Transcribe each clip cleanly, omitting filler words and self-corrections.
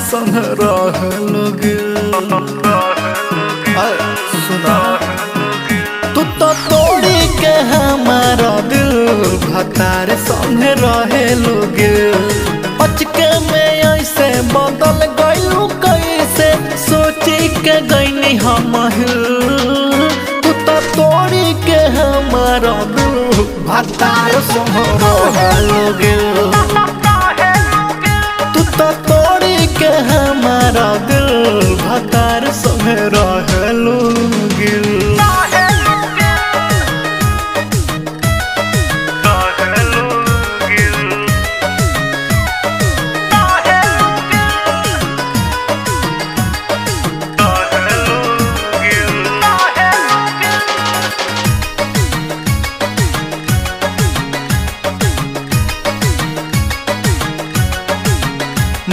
संग रहलोगे। सुना तू तो तोड़ी के हमारा दिल भतार संग रहेलोगे। अचके में ऐसे बदल गइलू कैसे सोची के गईनी हम हिल। तू तो तोड़ी के हमारा दिल भतार संग रहलोगे। तू तो तोड़ी के हमारा दिल भतार संग रहलोगे।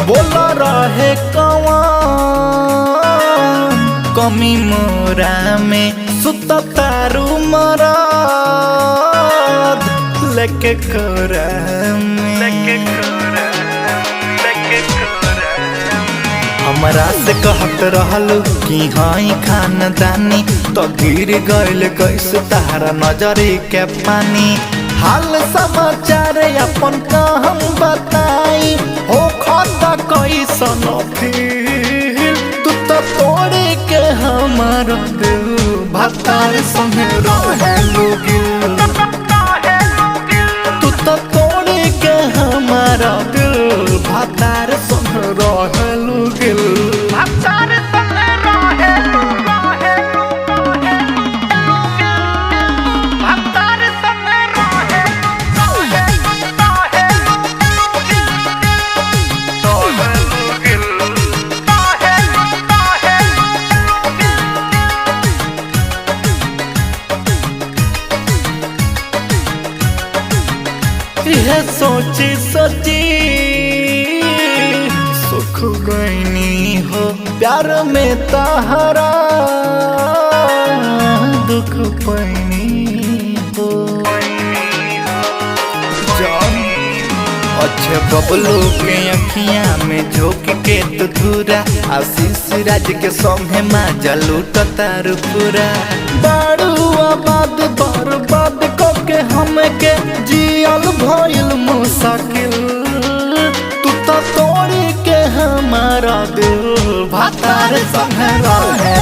बोला रहे कौन कमी मोरा में सुता तारू मराद लेके कोरा में। हमरा से कहत रहलू कि हाई खानदानी तो गिर गइल कैसे तारा नजरी के पानी। हाल समाचार अपन का हम बताई हो खाता कैसन फील। तू तो तोड़े के हमारा दिल भतार संग रहलोगे। तू तो तोड़े के हमारा दिल भतार संग रहलोगे। यह सोची सोची सुख गईनी हो प्यार में तहरा दुख पैनी हो। अच्छे बबलू के अखियां में झोंक के तू धूरा आशीष राज के संगे माजा लूट तारू पूरा। बारू आबाद बर्बाद के हमके जियल भइल मुश्किल। तू तो तोड़ी के हमारा दिल भतार संग रहे।